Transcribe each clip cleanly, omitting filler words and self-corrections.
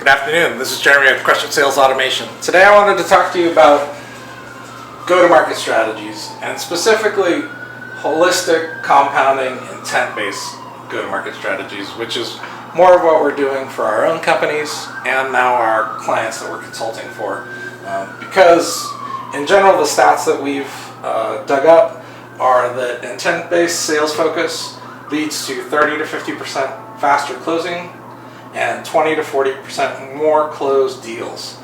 Good afternoon, this is Jeremy with Crush It Sales Automation. Today I wanted to talk to you about go-to-market strategies, and specifically holistic, compounding, intent-based go-to-market strategies, which is more of what we're doing for our own companies and now our clients that we're consulting for. Because in general, the stats that we've dug up are that intent-based sales focus leads to 30 to 50% faster closing and 20 to 40% more closed deals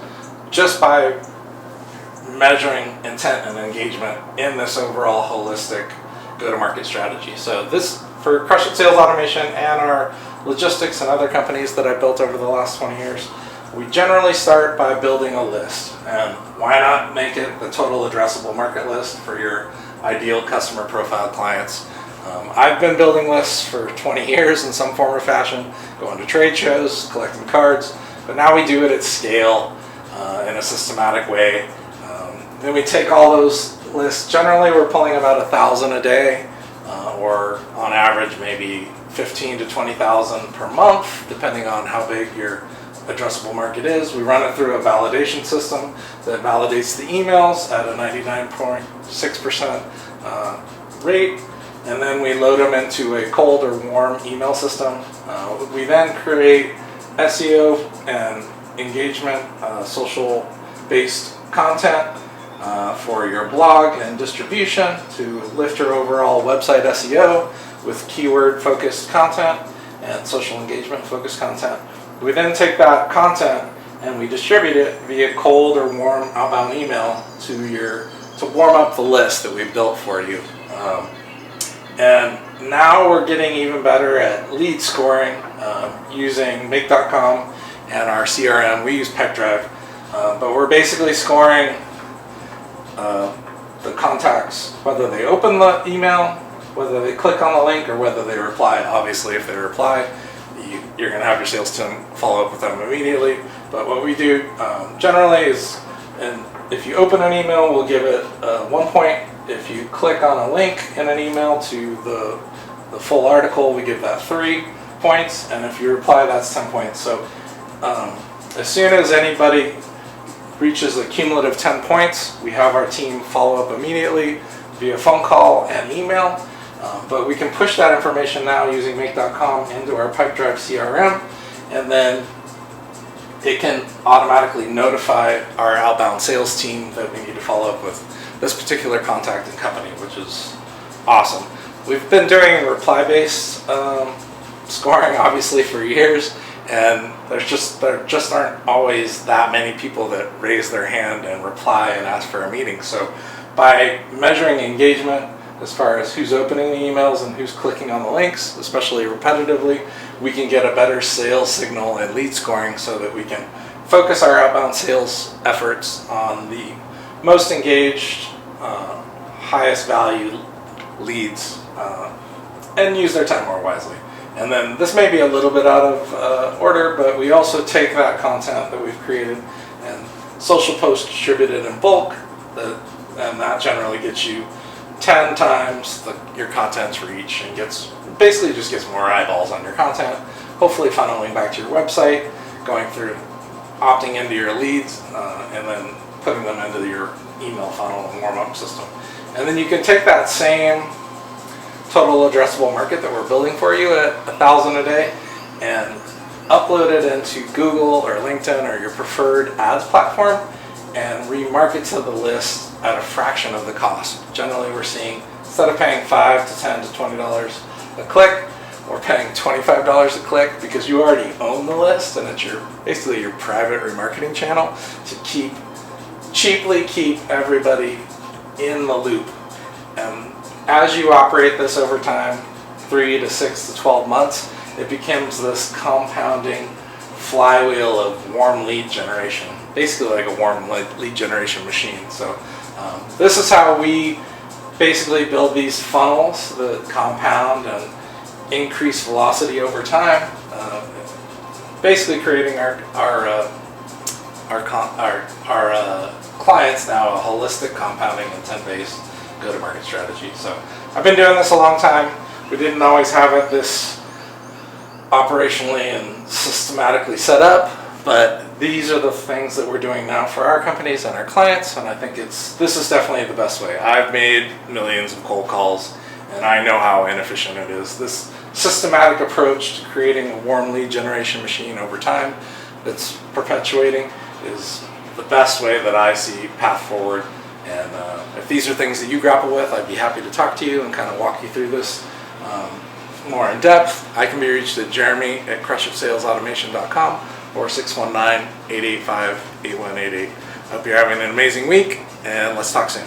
just by measuring intent and engagement in this overall holistic go-to-market strategy. So this, for Crush It Sales Automation and our logistics and other companies that I've built over the last 20 years, we generally start by building a list. And why not make it the total addressable market list for your ideal customer profile clients? I've been building lists for 20 years in some form or fashion, going to trade shows, collecting cards, but now we do it at scale in a systematic way. Then we take all those lists. Generally, we're pulling about 1,000 a day, or on average, maybe 15 to 20,000 per month, depending on how big your addressable market is. We run it through a validation system that validates the emails at a 99.6% rate. And then we load them into a cold or warm email system. We then create SEO and engagement, social-based content for your blog and distribution to lift your overall website SEO with keyword-focused content and social engagement-focused content. We then take that content and we distribute it via cold or warm outbound email to warm up the list that we've built for you. And now we're getting even better at lead scoring using Make.com and our CRM. We use Pipedrive, but we're basically scoring the contacts, whether they open the email, whether they click on the link, or whether they reply. Obviously, if they reply, you're going to have your sales team follow up with them immediately. But what we do generally is, and if you open an email, we'll give it 1 point. If you click on a link in an email to the full article, we give that 3 points, and if you reply, that's 10 points. So as soon as anybody reaches a cumulative 10 points, we have our team follow up immediately via phone call and email. But we can push that information now using Make.com into our Pipedrive CRM, and then it can automatically notify our outbound sales team that we need to follow up with this particular contact and company, which is awesome. We've been doing reply-based scoring obviously for years, and there just aren't always that many people that raise their hand and reply and ask for a meeting. So by measuring engagement as far as who's opening the emails and who's clicking on the links, especially repetitively, we can get a better sales signal and lead scoring so that we can focus our outbound sales efforts on the most engaged, highest value leads, and use their time more wisely. And then this may be a little bit out of order, but we also take that content that we've created and social post distributed in bulk, and that generally gets you 10 times your content's reach, and basically just gets more eyeballs on your content, hopefully funneling back to your website, going through opting into your leads, and then putting them into your email funnel and warm-up system. And then you can take that same total addressable market that we're building for you at 1,000 a day and upload it into Google or LinkedIn or your preferred ads platform and remarket to the list at a fraction of the cost. Generally, we're seeing, instead of paying $5 to $10 to $20 a click, we're paying $25 a click because you already own the list, and it's basically your private remarketing channel to cheaply keep everybody in the loop. And as you operate this over time, 3 to 6 to 12 months, it becomes this compounding flywheel of warm lead generation, basically like a warm lead generation machine. So this is how we basically build these funnels that compound and increase velocity over time, basically creating our clients now a holistic, compounding, intent-based go-to-market strategy. So I've been doing this a long time. We didn't always have it this operationally and systematically set up, But these are the things that we're doing now for our companies and our clients, and I think this is definitely the best way. I've made millions of cold calls, and I know how inefficient it is. This systematic approach to creating a warm lead generation machine over time that's perpetuating is the best way that I see path forward. And if these are things that you grapple with, I'd be happy to talk to you and kind of walk you through this more in depth. I can be reached at jeremy@crushitsalesautomation.com or 619-885-8188. I hope you're having an amazing week, and let's talk soon.